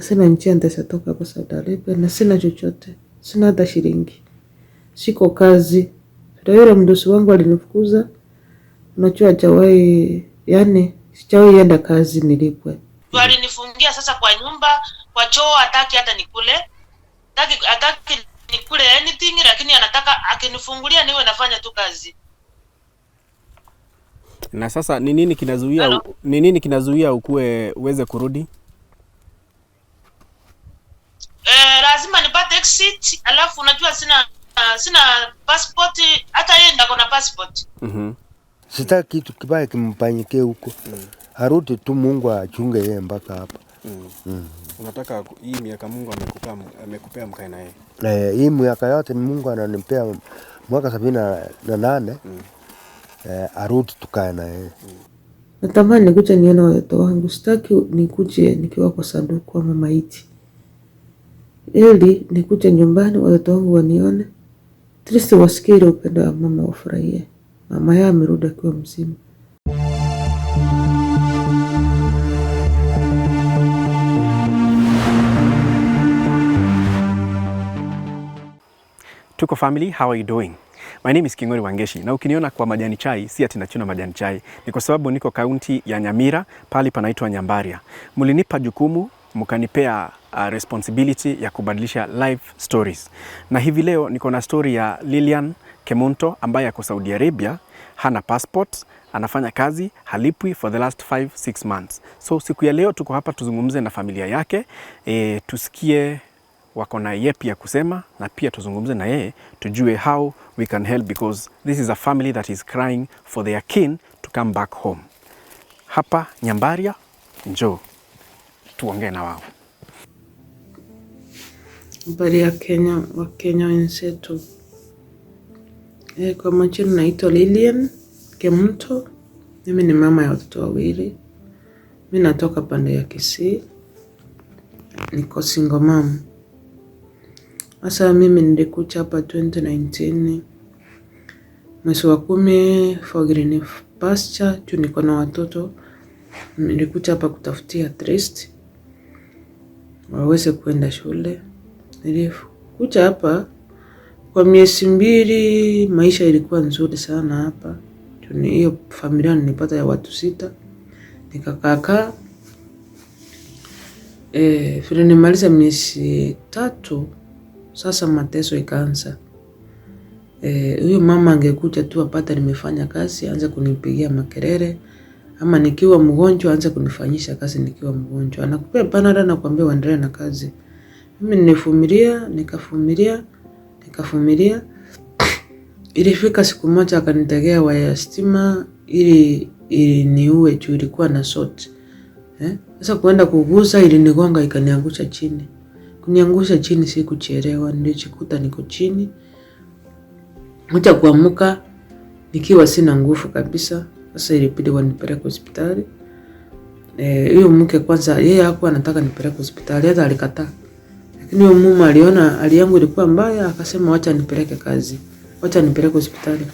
sina njia nitatoka hapa Saudi Arabia na sina chochote. Sina hata shilingi. Siko kazi. Ndio yule mdosi wangu alinifukuza. Unajua hajawahi, yani sijawahi enda kazi nilipwe. Alinifungia sasa kwa nyumba, kwa choo, hataki hata nikule. Hataki nikule anything, lakini anataka akinifungulia niwe nafanya tu kazi. Na sasa ni nini kinazuia uweze kurudi? Lazima nipate exit, alafu unajua sina passport, hata yeye ndako na passport. Sitaki kitu kibaya kimpanyikie huko. Arudi tu, Mungu achunge yeye mpaka hapa. Unataka hii miaka Mungu amekupea mkae na yeye. Hii miaka yote Mungu ananipea mwaka 78. Arudi tukae na yeye. Natamani nikuje nione watoto wangu. Sitaki nikuje nikiwa kwa sanduku ama maiti. Ili nikuje nyumbani watoto wangu wanione. Triste wasikie upendo wa mama, wafurahie. Mama yao amerudi akiwa mzima. Tuko family, how are you doing? My name is Kingori Wangeshi. Na ukiniona kwa majani chai, si ati nachuna majani chai. Ni kwa sababu niko kaunti ya Nyamira, pali panaitwa Nyambaria. Mulinipa jukumu, mkanipea responsibility ya kubadilisha life stories. Na hivi leo niko na story ya Lilian Kemunto ambaye ako Saudi Arabia, hana passport, anafanya kazi, halipwi for the last 5-6 months. So siku ya leo tuko hapa tuzungumze na familia yake, tusikie wako na yepi ya kusema, na pia tuzungumze na yeye tujue how we can help, because this is a family that is crying for their kin to come back home. Hapa Nyambaria, njoo tuongee na wao. Habari ya Kenya, wa Kenya wenzetu. Kwa majina naitwa Lilian Kemunto. Mimi ni mama ya watoto wawili. Mimi natoka pande ya Kisii. Niko single mom. Sasa mimi nilikuja hapa 2019 mwezi wa 10 for green pasture. Niko na watoto. Nilikuja hapa kutafutia at least waweze kwenda shule. Nilikuja hapa kwa miezi 2, maisha ilikuwa nzuri sana hapa. Hiyo familia nilipata ya watu 6. Nikakaa. Vile nimaliza miezi 3, sasa mateso ikaanza. Huyo mama angekuja tu apata nimefanya kazi, aanze kunipigia makelele, ama nikiwa mgonjwa aanze kunifanyisha kazi nikiwa mgonjwa. Anakupea panada na kuambia uendelee na kazi. Mimi nilivumilia, nikavumilia. Ilifika siku moja akanitegea waya stima ili niue juu ilikuwa na short. Sasa kuenda kugusa ilinigonga ikaniangusha chini. Kuniangusha chini sikuchelewa, nilijikuta niko chini. Moja kuamka nikiwa sina nguvu kabisa. Sasa ilibidi wanipeleke hospitali. Huyo mke kwanza yeye hakuwa anataka nipeleke hospitali, hata alikataa. Lakini huyo mume aliona hali yangu ilikuwa mbaya, akasema wacha nipeleke kazi. Wacha nipeleke hospitali.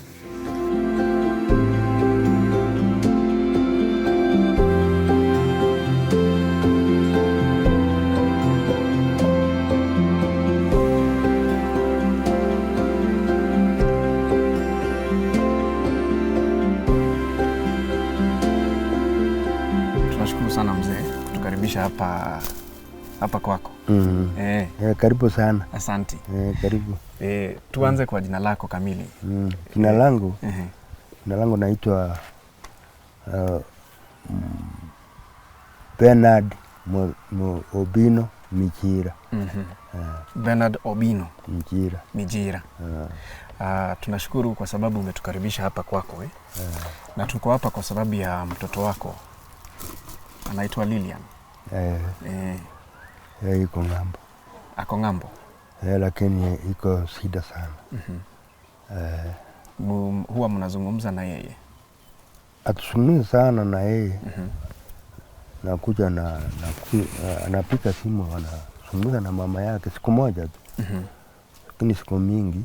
Tunashukuru sana mzee kutukaribisha hapa kwako. Karibu sana. Asante. Karibu. Tuanze kwa jina lako kamili. Jina langu naitwa Bernard Obino Mijira. Bernard Obino Mijira. Tunashukuru kwa sababu umetukaribisha hapa kwako. Na tuko hapa kwa sababu ya mtoto wako anaitwa Lilian. Iko ngambo. Ako ngambo. Lakini iko shida sana. Huwa mnazungumza na yeye? Atusungumza sana na yeye. Nakuja anapika simu, anazungumza na mama yake siku moja tu. Lakini siku mingi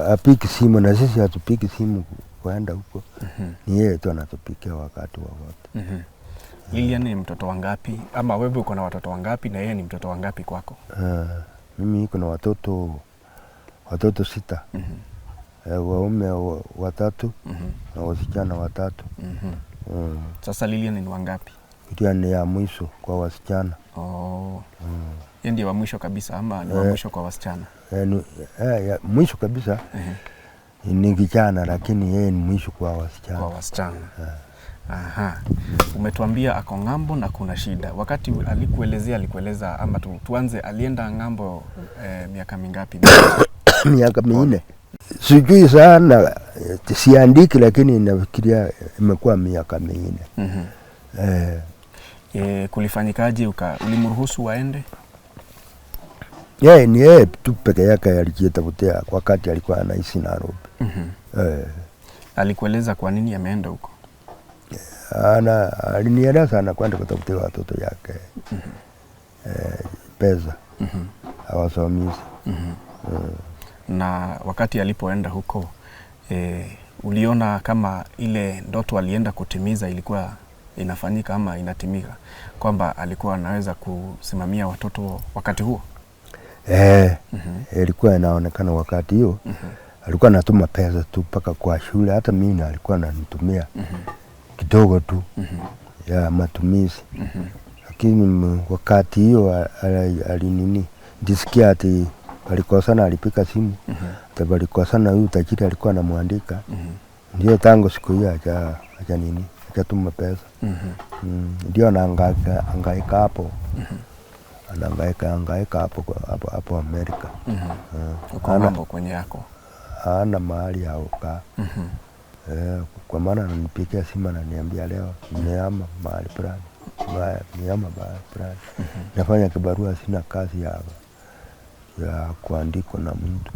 apiki simu, na sisi hatupiki simu kwenda huko. Ni yeye tu anatupikia wakati wowote. Lilian ni mtoto wangapi? Ama wewe uko na watoto wangapi na yeye ni mtoto wangapi kwako? Mimi niko na watoto 6. Waume 3 na wasichana 3. Sasa Lilian ni wangapi? Lilian ni ya mwisho kwa wasichana. Yeye ndiye wa mwisho kabisa ama ni wa mwisho kwa wasichana? Mwisho kabisa. Ni kijana lakini yeye ni mwisho kwa wasichana. Kwa wasichana. Aha. Umetuambia ako ng'ambo na kuna shida. Wakati alikueleza ama tuanze, alienda ng'ambo miaka mingapi? Miaka 4. Sijui sana, siandiki lakini nafikiria imekuwa miaka 4. Kulifanyikaje ulimruhusu waende? Ni yeye tu peke yake alijitafutia wakati alikuwa anaishi Nairobi. Alikueleza kwa nini ameenda huko? Alinieleza anakwenda kutafutia watoto yake pesa awasomeshe. Na wakati alipoenda huko uliona kama ile ndoto alienda kutimiza ilikuwa inafanyika ama inatimika, kwamba alikuwa anaweza kusimamia watoto wakati huo? Ilikuwa inaonekana wakati hiyo. Alikuwa anatuma pesa tu mpaka kwa shule, hata mimi alikuwa ananitumia kidogo tu ya matumizi. Lakini wakati hiyo alinini, ndisikia ati walikosana, alipika simu. Ati walikosana, huyu tajiri alikuwa anamwandika. Ndio tangu siku hiyo acha nini, akatuma pesa. Ndio anahangaika hapo. Anahangaika hapo Amerika. Uko mambo kwenye yako? Hana mahali ya kukaa. Kwa maana ananipigia simu ananiambia leo nimehama mahali fulani. Nafanya kibarua, sina kazi ya kuandikwa na mtu.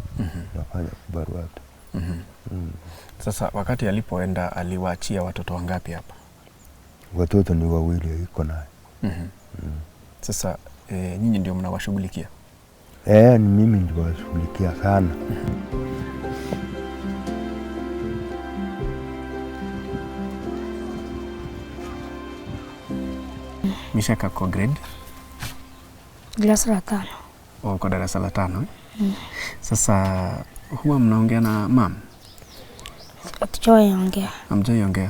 Nafanya kibarua tu. Sasa wakati alipoenda aliwaachia watoto wangapi hapa? Watoto ni 2 iko naye. Sasa nyinyi ndio mnawashughulikia? Ni mimi ndio nawashughulikia sana. Meshak ako grade? Darasa la 5. Uko darasa la 5? Sasa huwa mnaongea na mam? Hatujawahi. Hamjawahi?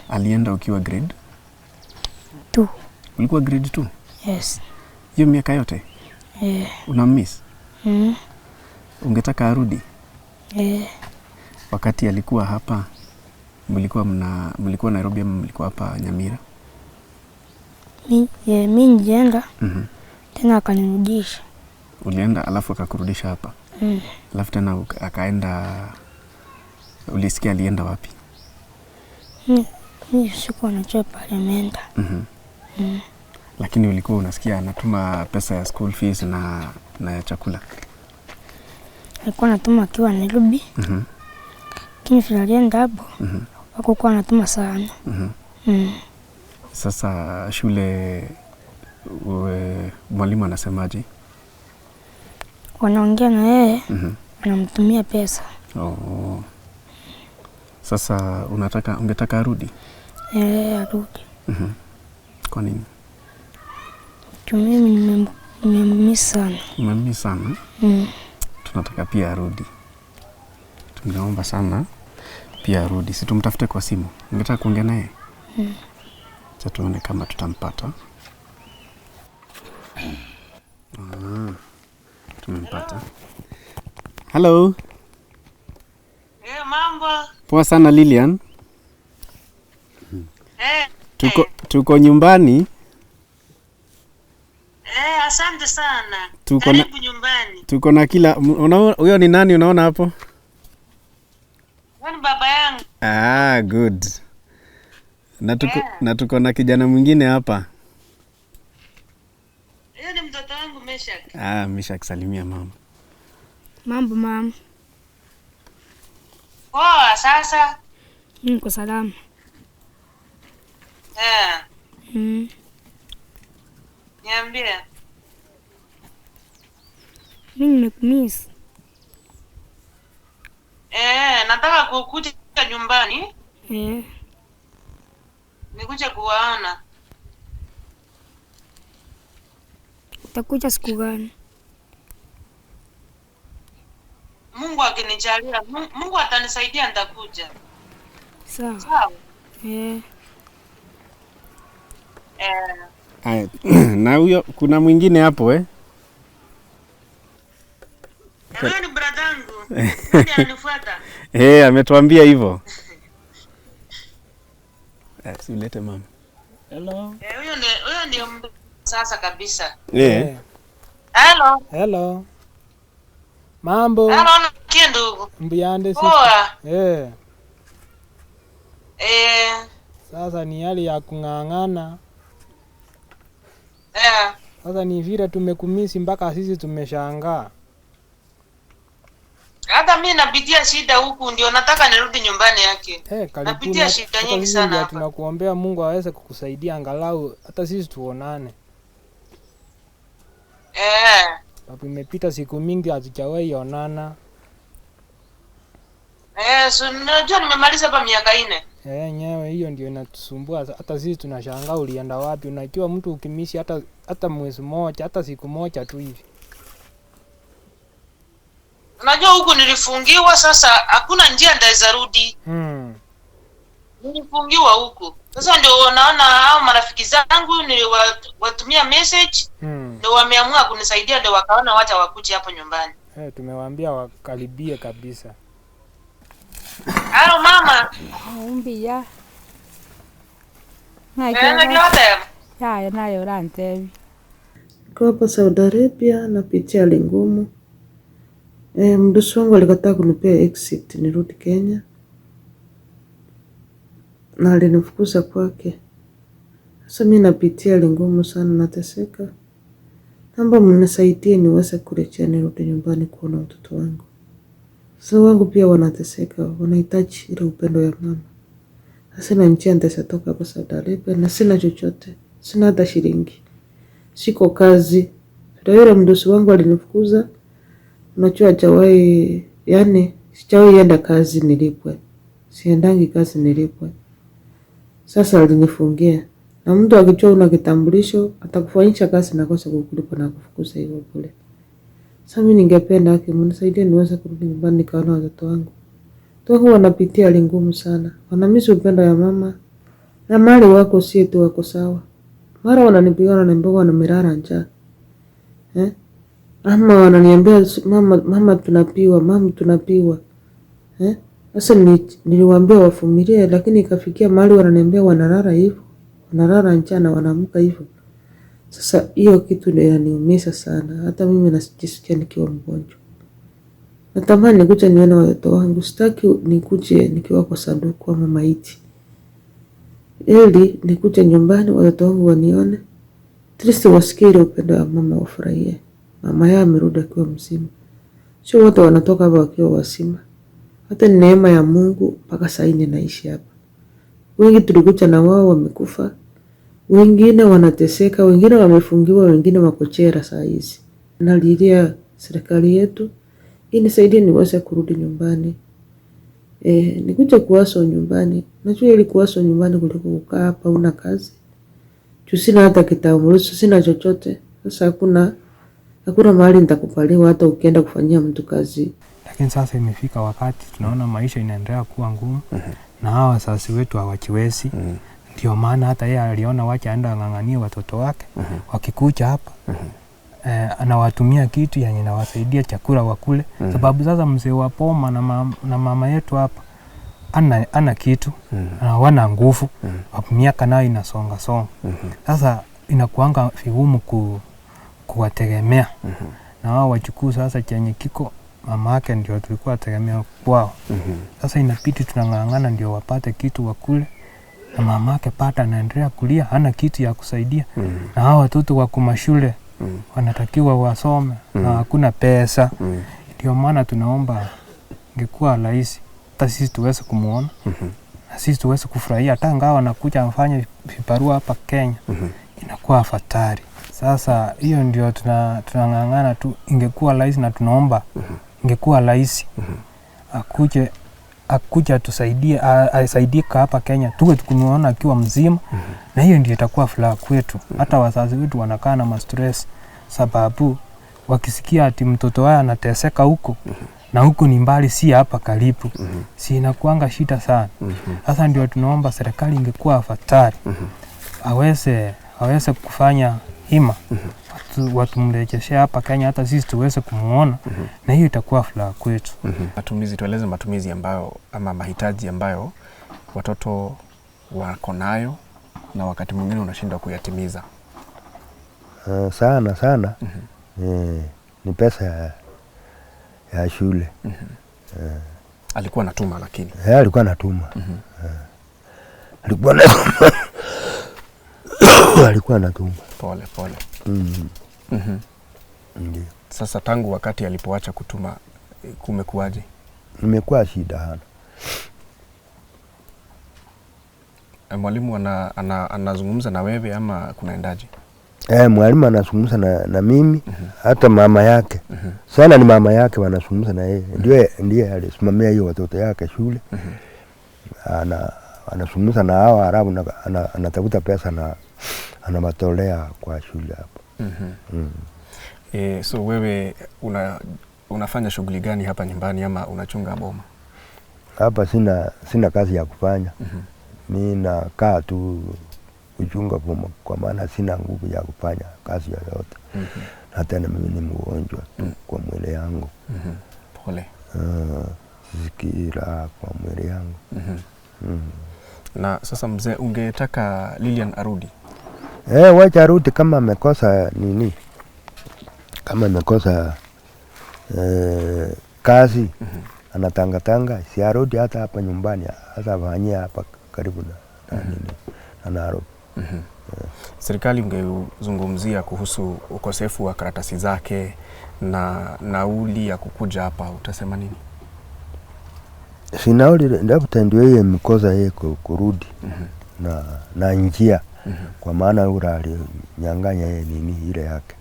Alienda ukiwa grade 2. Ulikuwa grade 2? Yes. Hiyo miaka yote? Unamiss? Ungetaka arudi? Wakati alikuwa hapa mlikuwa Nairobi ama mlikuwa hapa Nyamira? Mimi nilienda. Tena akanirudisha. Ulienda alafu akakurudisha hapa? Alafu tena akaenda, ulisikia alienda wapi? Mimi sikuwa najua pale ameenda. Lakini ulikuwa unasikia anatuma pesa ya school fees na ya chakula? Alikuwa anatuma akiwa Nairobi. Lakini vile alienda hapo hakukuwa anatuma sana. Sasa shule mwalimu anasemaje? Wanaongea na yeye, anamtumia pesa. Sasa ungetaka arudi? Arudi. Kwa nini? Mimi nimemiss sana. Umemiss sana? Tunataka pia arudi. Tunaomba sana pia arudi. Si tumtafute kwa simu. Ungetaka kuongea naye? Sasa tuone kama tutampata. Tumempata. Hello. Mambo. Poa sana Lilian. Tuko nyumbani. Asante sana. Karibu nyumbani. Tuko na kila, huyo ni nani unaona hapo? Ni baba yangu. Good. Na tuko na kijana mwingine hapa. Yeye ni mtoto wangu Meshak. Meshak, salimia mama. Mambo mama. Sasa. Niko salama. Niambie. Mimi nimekumiss. Nataka kukuja nyumbani. Eh. Nikuja kuwaona. Utakuja siku gani? Mungu akinijalia, Mungu atanisaidia nitakuja. Sawa. Sawa. Haya. Na huyo kuna mwingine hapo Huyo ni bradangu. Ndiye ananifuata. Ametuambia hivyo. Ulete mama. Hello. Huyo ndio sasa kabisa. Hello. Hello. Mambo. Hello na kindugu. Mbiyande sisi. Poa. Sasa ni hali ya kung'ang'ana. Sasa ni vile tumekumisi mpaka sisi tumeshangaa. Hata mimi napitia shida huku, ndio nataka nirudi nyumbani yake. Napitia shida nyingi sana hapa. Tunakuombea Mungu aweze kukusaidia angalau hata sisi tuonane. Sababu imepita siku mingi hatujawahi onana. Unajua nimemaliza hapa miaka 4. Nyewe hiyo ndio inatusumbua. Hata sisi tunashangaa ulienda wapi. Unajua mtu ukimisi hata mwezi mmoja, hata siku moja tu hivi. Unajua huku nilifungiwa, sasa hakuna njia ndaweza rudi. Nilifungiwa huku. Sasa ndio naona hao marafiki zangu niliwatumia message, ndio wameamua kunisaidia, ndio wakaona wacha wakuje hapo nyumbani. Tumewaambia wakaribie kabisa. Halo mama. Mbia. Nayo rantevi. Kwa hapa Saudi Arabia napitia hali ngumu. Mdosi wangu alikataa kunipea exit nirudi Kenya. Na alinifukuza kwake. Sasa mimi napitia hali ngumu sana, nateseka. Naomba mnisaidie niweze kurejea nirudi nyumbani kuona watoto wangu. Sasa wangu pia wanateseka, wanahitaji ile upendo ya mama. Sasa na njia nitatoka hapa Saudi Arabia na sina chochote. Sina hata shilingi. Siko kazi. Ndio yule mdosi wangu alinifukuza. Unajua hajawahi, yani sijawahi enda kazi nilipwe. Siendangi kazi nilipwe. Sasa alinifungia. Na mtu akijua una kitambulisho atakufanyisha kazi na kosa kukulipa na kufukuza hivyo kule. Sasa mimi ningependa mnisaidie niweze kurudi nyumbani nikaona watoto wangu. Watoto wangu wanapitia hali ngumu sana. Wanamisi upendo ya mama. Na mali wako si tu wako sawa. Mara wananipigana na mboga na mirara njaa. Ama wananiambia mama tunapiwa, mama tunapiwa. Sasa niliwaambia wavumilie, lakini ikafikia mahali wananiambia wanalala hivyo. Wanalala njaa na wanaamka hivyo. Sasa hiyo kitu ndio inaniumiza sana. Hata mimi nasijisikia nikiwa mgonjwa. Natamani nikuje nione watoto wangu. Sitaki nikuje nikiwa kwa sanduku ama maiti. Ili nikuje nyumbani watoto wangu wanione. Triste wasikie upendo wa mama, wafurahie. Mama yao amerudi akiwa mzima. Sio wote wanatoka hapa wakiwa wazima. Hata ni neema ya Mungu mpaka sasa ninaishi hapa. Wengi tulikuja na wao wamekufa. Wengine wanateseka, wengine wamefungiwa, wengine wako jela saa hizi. Nalilia serikali yetu inisaidie niweze kurudi nyumbani. Nikuje kuwaso nyumbani. Najua ili kuwaso nyumbani kuliko kukaa hapa una kazi. Sina hata kitambulisho, sina chochote. Sasa hakuna mahali nitakupaliwa hata ukienda kufanyia mtu kazi. Lakini sasa imefika wakati tunaona maisha inaendelea kuwa ngumu. Na hawa wasasi wetu hawajiwezi. Ndio maana hata yeye aliona wacha aenda ng'ang'anie watoto wake. Wakikuja hapa anawatumia kitu yenye inawasaidia chakula wakule. Sababu sasa mzee wa Poma na mama yetu hapa ana kitu, wana nguvu. Miaka nayo inasonga. Sasa inakuanga vigumu kuwategemea. Na wao wachukua sasa chenye kiko mama yake ndio tulikuwa tegemea kwao. Sasa inabidi tunang'ang'ana ndio wapate kitu wakule. Na mama yake pata anaendelea kulia, hana kitu ya kusaidia. Na hao watoto wako mashule wanatakiwa wasome na hakuna pesa. Ndio maana tunaomba ingekuwa rahisi hata sisi tuweze kumuona. Na sisi tuweze kufurahia hata ingawa anakuja afanye vibarua hapa Kenya. Inakuwa afadhali. Sasa hiyo ndio tunang'ang'ana tu, ingekuwa rahisi na tunaomba ingekuwa rahisi. Akuje tusaidie, asaidika hapa Kenya. Tuwe tukumuona akiwa mzima. Na hiyo ndio itakuwa furaha kwetu. Hata wazazi wetu wanakaa na stress. sababu wakisikia ati mtoto wao anateseka huko na huko ni mbali, si hapa karibu, si inakuanga shida sana. Sasa ndio tunaomba serikali ingekuwa afadhali aweze kufanya hima watu mrejeshe hapa Kenya, hata sisi tuweze kumuona, na hiyo itakuwa furaha kwetu. Matumizi, tueleze matumizi ambayo ama mahitaji ambayo watoto wako nayo na wakati mwingine unashindwa kuyatimiza. Sana ni pesa ya shule. Alikuwa anatuma lakini. Alikuwa anatuma. Alikuwa anatuma. Pole. Ndiyo. Sasa tangu wakati alipoacha kutuma kumekuaje? Imekuwa shida hana. Mwalimu anazungumza na wewe ama kunaendaje? Mwalimu anazungumza na mimi, hata mama yake. Sana ni mama yake wanazungumza na yeye. Ndiye alisimamia hiyo watoto yake shule. Anazungumza na hao Arabu, anatafuta pesa na anamatolea kwa shule hapo. So wewe unafanya shughuli gani hapa nyumbani ama unachunga boma? Hapa sina kazi ya kufanya. Mimi nakaa tu kuchunga boma kwa maana sina nguvu ya kufanya kazi yoyote. Na tena mimi ni mgonjwa tu kwa mwili yangu. Pole. Sikira kwa mwili yangu. Na sasa mzee, ungetaka Lilian arudi? Wacha arudi kama amekosa nini? Kama amekosa kazi, anatangatanga, si arudi hata hapa nyumbani, hata afanyia hapa karibu na Nairobi. Serikali ungezungumzia kuhusu ukosefu wa karatasi zake na nauli ya kukuja hapa, utasema nini? Si nauli ndio yeye mkosa yeye kurudi na njia, kwa maana ura alinyang'anya yeye nini ile yake.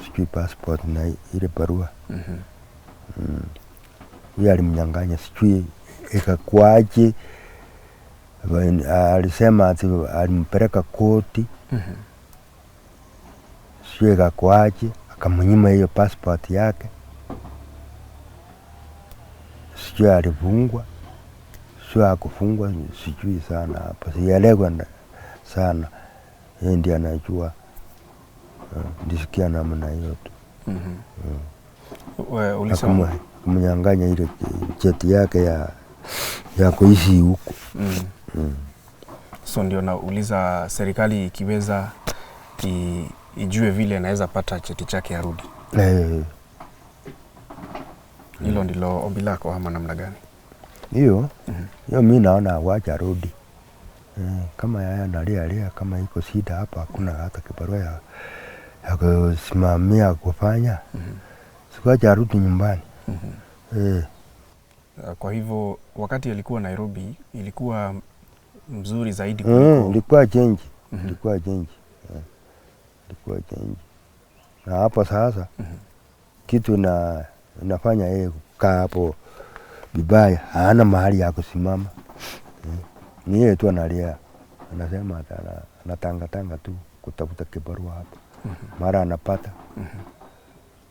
Sijui passport na ile barua. Yeye alimnyang'anya, sijui ikakuaje. Alisema ati alimpeleka koti. Sijui ikakuaje, akamnyima hiyo passport yake. Sijui alifungwa, sijui hakufungwa, sijui sana hapa. Sielewi sana. Yeye ndiye anajua. Ndisikia namna hiyo tu. Ulisema kumnyang'anya ile cheti yake ya kuishi huko. So ndio nauliza, serikali ikiweza ijue vile anaweza pata cheti chake arudi. Hilo ndilo ombi lako ama namna gani? Hiyo mimi naona wacha rudi. Kama yeye analia kama iko shida hapa, hakuna hata kibarua ya kusimamia kufanya. Sikuacha arudi nyumbani. Kwa hivyo wakati alikuwa Nairobi ilikuwa mzuri zaidi kuliko? Ilikuwa change. Ilikuwa change. Na hapa sasa kitu inafanya yeye kukaa hapo vibaya, hana mahali ya kusimama. Ni yeye tu analia. Anasema anatangatanga tu kutafuta kibarua hapa. Mara anapata.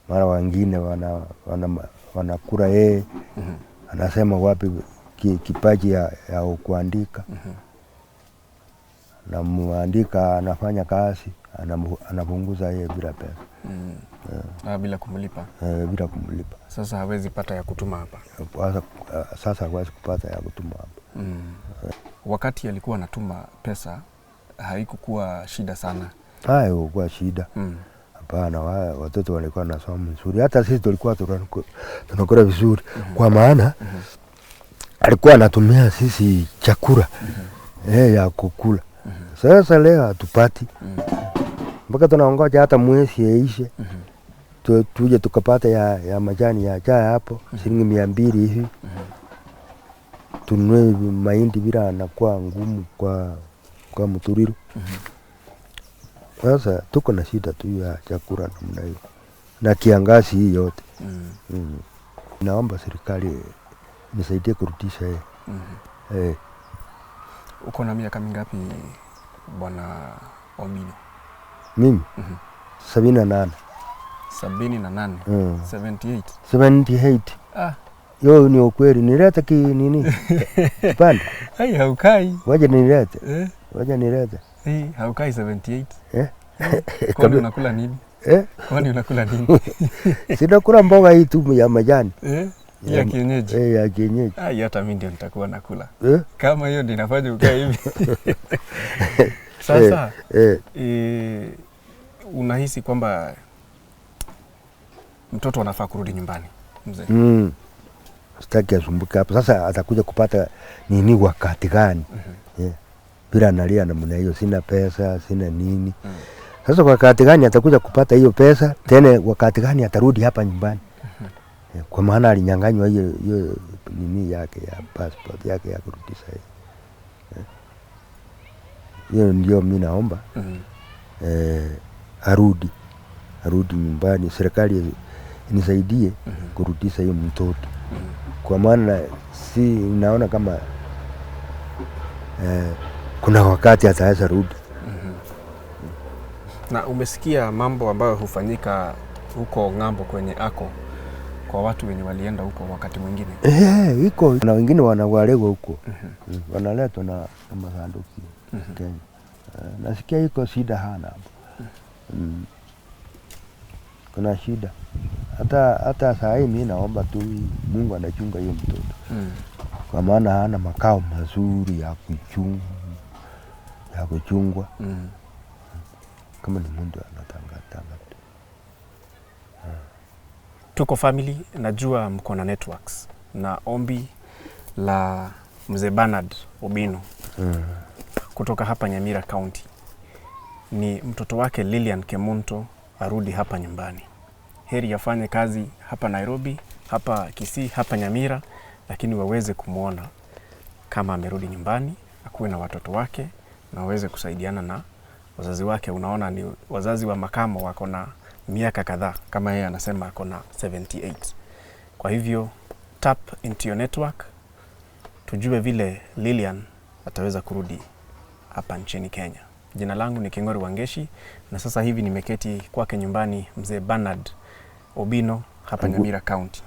Mara wengine wanakura yeye. Anasema wapi kipaji ya kuandika. Na muandika anafanya kazi, anapunguza yeye bila pesa. Bila kumlipa. Bila kumlipa. Sasa hawezi pata ya kutuma hapa. Sasa hawezi kupata ya kutuma hapa. Wakati alikuwa anatuma pesa haikukuwa shida sana. Haikuwa shida. Hapana, watoto walikuwa wanasoma vizuri. Hata sisi tulikuwa tunakula vizuri. Kwa maana alikuwa anatumia sisi chakula ya kukula. Sasa leo hatupati. Mpaka tunaongoja hata mwezi yaishe. Tuje tukapata ya majani ya chai hapo, shilingi 200 hivi. Tununue mahindi bila anakuwa ngumu kwa mturiro. Sasa tuko na shida tu ya chakula namna hiyo. Na kiangazi hii yote. Naomba serikali nisaidie kurudisha yeye. Uko na miaka mingapi Bwana Obino? Mimi? 78. 78. 78. 78. Ah. Yo ni ukweli, nilete ki nini? Kipande. Hai haukai. Waje nilete. Waje nilete. Haukai 78. Kwani unakula nini? Kwani unakula nini? Sinakula mboga hii tu ya majani. Ya kienyeji. Ya kienyeji. Hata mimi ndio nitakuwa nakula. Kama hiyo ndio inafanya ukae hivi. Sasa unahisi kwamba mtoto anafaa kurudi nyumbani mzee? Sitaki asumbuke hapo. Sasa atakuja kupata nini wakati gani? Bila analia namna hiyo, sina pesa, sina nini. Sasa wakati gani atakuja kupata hiyo pesa? Tena wakati gani atarudi hapa nyumbani? Kwa maana alinyang'anywa hiyo nini yake ya passport yake ya kurudisha hiyo. Hiyo ndio mimi naomba. Arudi nyumbani, serikali inisaidie kurudisha hiyo mtoto. Kwa maana si naona kama kuna wakati ataweza rudi. Na umesikia mambo ambayo hufanyika huko ng'ambo kwenye ako kwa watu wenye walienda huko wakati mwingine? Iko na wengine wanawalewa huko. Wanaletwa na masanduku Kenya. Nasikia iko shida hana hapo. Kuna shida. Hata saa hii mimi naomba tu Mungu anachunga hiyo mtoto. Kwa maana hana makao mazuri ya kuchungwa. Kama ni Mungu anatanga. Tuko family, najua mko na networks na ombi la mzee Bernard Obino kutoka hapa Nyamira County ni mtoto wake Lilian Kemunto arudi hapa nyumbani. Heri afanye kazi hapa Nairobi, hapa Kisii, hapa Nyamira, lakini waweze kumuona kama amerudi nyumbani, akuwe na watoto wake na waweze kusaidiana na wazazi wake. Unaona ni wazazi wa makamo wako na miaka kadhaa, kama yeye anasema ako na 78. Kwa hivyo tap into your network, tujue vile Lilian ataweza kurudi hapa nchini Kenya. Jina langu ni King'ori Wangeshi na sasa hivi nimeketi kwake nyumbani mzee Bernard Obino hapa Nyamira County.